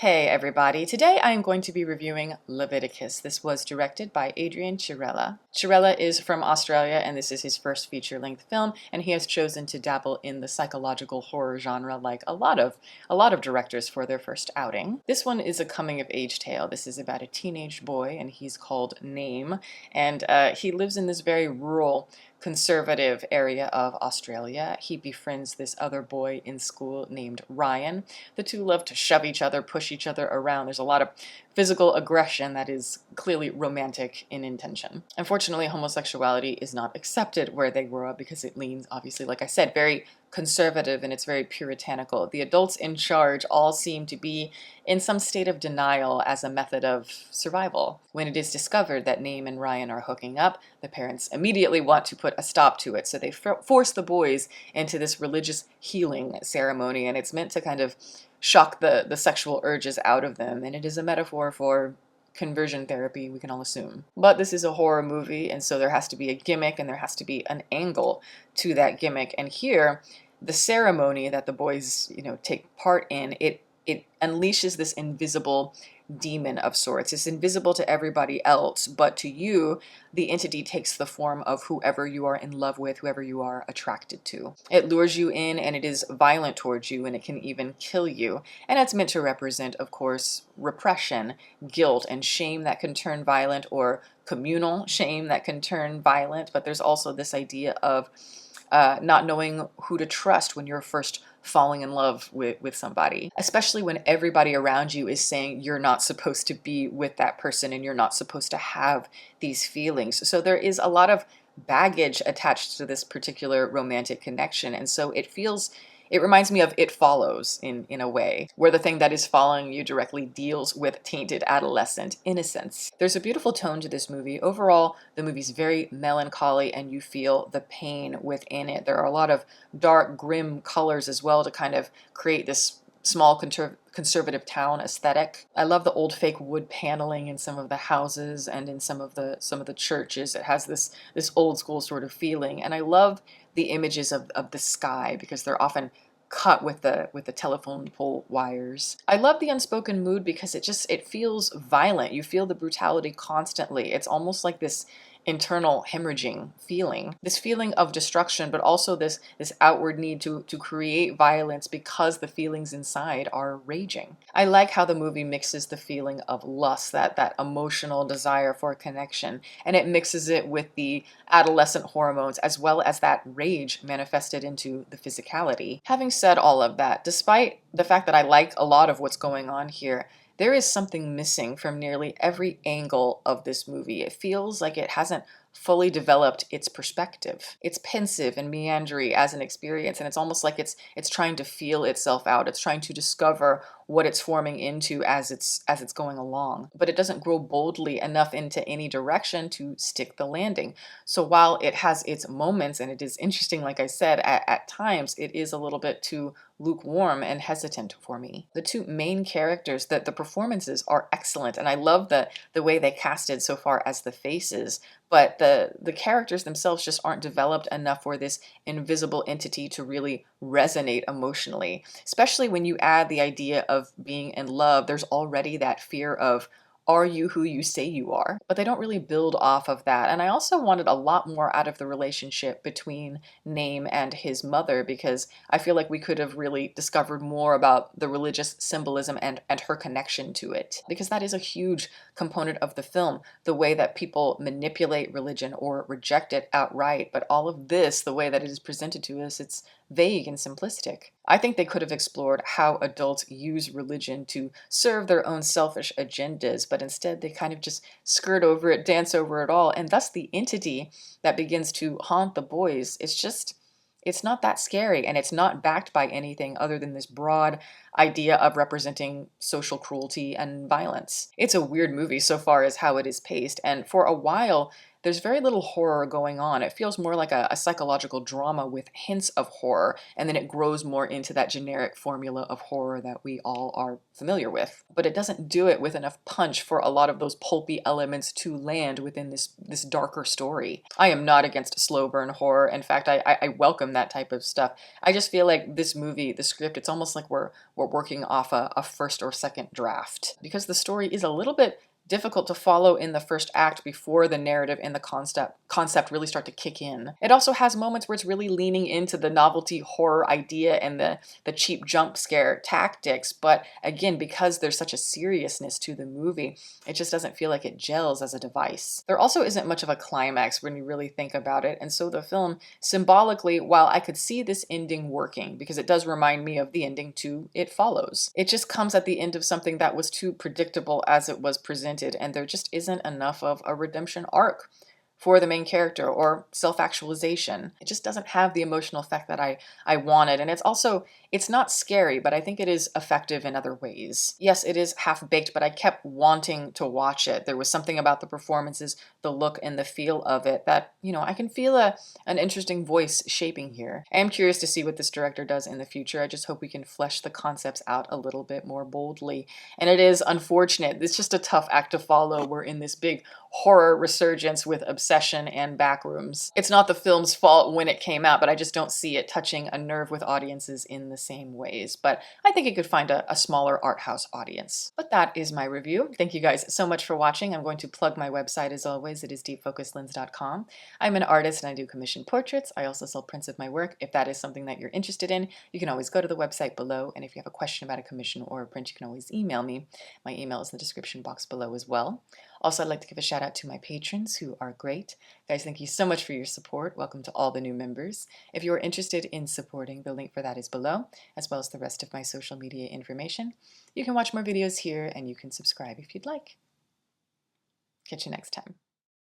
Hey everybody, today I am going to be reviewing Leviticus. This was directed by Adrian Chirella. Chirella is from Australia and this is his first feature-length film, and he has chosen to dabble in the psychological horror genre like a lot of directors for their first outing. This one is a coming-of-age tale. This is about a teenage boy and he's called Name, and he lives in this very rural conservative area of Australia. He befriends this other boy in school named Ryan. The two love to shove each other, push each other around. There's a lot of physical aggression that is clearly romantic in intention. Unfortunately, homosexuality is not accepted where they grow up because it leans, obviously, like I said, very conservative and it's very puritanical. The adults in charge all seem to be in some state of denial as a method of survival. When it is discovered that Name and Ryan are hooking up, the parents immediately want to put a stop to it, so they force the boys into this religious healing ceremony, and it's meant to kind of shock the sexual urges out of them, and it is a metaphor for conversion therapy, we can all assume. But this is a horror movie, and so there has to be a gimmick and there has to be an angle to that gimmick. And here, the ceremony that the boys, take part in, it unleashes this invisible demon of sorts. It's invisible to everybody else, but to you, the entity takes the form of whoever you are in love with, whoever you are attracted to. It lures you in and it is violent towards you and it can even kill you. And it's meant to represent, of course, repression, guilt, and shame that can turn violent, or communal shame that can turn violent. But there's also this idea of not knowing who to trust when you're first falling in love with somebody, especially when everybody around you is saying you're not supposed to be with that person and you're not supposed to have these feelings. So there is a lot of baggage attached to this particular romantic connection, and so it reminds me of It Follows in a way, where the thing that is following you directly deals with tainted adolescent innocence. There's a beautiful tone to this movie. Overall, the movie's very melancholy and you feel the pain within it. There are a lot of dark, grim colors as well to kind of create this small conservative town aesthetic. I love the old fake wood paneling in some of the houses and in some of the churches. It has this old school sort of feeling, and I love the images of the sky because they're often cut with the telephone pole wires. I love the unspoken mood because it feels violent. You feel the brutality constantly. It's almost like this internal hemorrhaging feeling, this feeling of destruction, but also this outward need to create violence because the feelings inside are raging. I like how the movie mixes the feeling of lust, that emotional desire for connection, and it mixes it with the adolescent hormones as well as that rage manifested into the physicality. Having said all of that, despite the fact that I like a lot of what's going on here, there is something missing from nearly every angle of this movie. It feels like it hasn't fully developed its perspective. It's pensive and meandering as an experience, and it's almost like it's trying to feel itself out. It's trying to discover what it's forming into as it's going along. But it doesn't grow boldly enough into any direction to stick the landing. So while it has its moments, and it is interesting, like I said, at times it is a little bit too lukewarm and hesitant for me. The two main characters, the performances are excellent, and I love the way they casted so far as the faces, but the characters themselves just aren't developed enough for this invisible entity to really resonate emotionally. Especially when you add the idea of being in love, there's already that fear of, are you who you say you are? But they don't really build off of that. And I also wanted a lot more out of the relationship between Name and his mother, because I feel like we could have really discovered more about the religious symbolism and her connection to it. Because that is a huge component of the film, the way that people manipulate religion or reject it outright. But all of this, the way that it is presented to us, it's vague and simplistic. I think they could have explored how adults use religion to serve their own selfish agendas, but instead they kind of just skirt over it, dance over it all, and thus the entity that begins to haunt the boys, it's not that scary, and it's not backed by anything other than this broad idea of representing social cruelty and violence. It's a weird movie so far as how it is paced, and for a while, there's very little horror going on. It feels more like a psychological drama with hints of horror, and then it grows more into that generic formula of horror that we all are familiar with. But it doesn't do it with enough punch for a lot of those pulpy elements to land within this darker story. I am not against slow burn horror. In fact, I welcome that type of stuff. I just feel like this movie, the script, it's almost like we're we're working off a first or second draft. Because the story is a little bit difficult to follow in the first act before the narrative and the concept really start to kick in. It also has moments where it's really leaning into the novelty horror idea and the cheap jump scare tactics, but again, because there's such a seriousness to the movie, it just doesn't feel like it gels as a device. There also isn't much of a climax when you really think about it, and so the film, symbolically, while I could see this ending working, because it does remind me of the ending to It Follows, it just comes at the end of something that was too predictable as it was presented, and there just isn't enough of a redemption arc for the main character or self-actualization. It just doesn't have the emotional effect that I wanted. And it's not scary, but I think it is effective in other ways. Yes, it is half-baked, but I kept wanting to watch it. There was something about the performances, the look, and the feel of it that, I can feel an interesting voice shaping here. I am curious to see what this director does in the future. I just hope we can flesh the concepts out a little bit more boldly. And it is unfortunate. It's just a tough act to follow. We're in this big horror resurgence with Obsession and Backrooms. It's not the film's fault when it came out, but I just don't see it touching a nerve with audiences in the same ways. But I think it could find a smaller art house audience. But that is my review. Thank you guys so much for watching. I'm going to plug my website as always. It is deepfocuslens.com. I'm an artist and I do commission portraits. I also sell prints of my work. If that is something that you're interested in, you can always go to the website below. And if you have a question about a commission or a print, you can always email me. My email is in the description box below as well. Also, I'd like to give a shout out to my patrons who are great. Guys, thank you so much for your support. Welcome to all the new members. If you are interested in supporting, the link for that is below, as well as the rest of my social media information. You can watch more videos here and you can subscribe if you'd like. Catch you next time.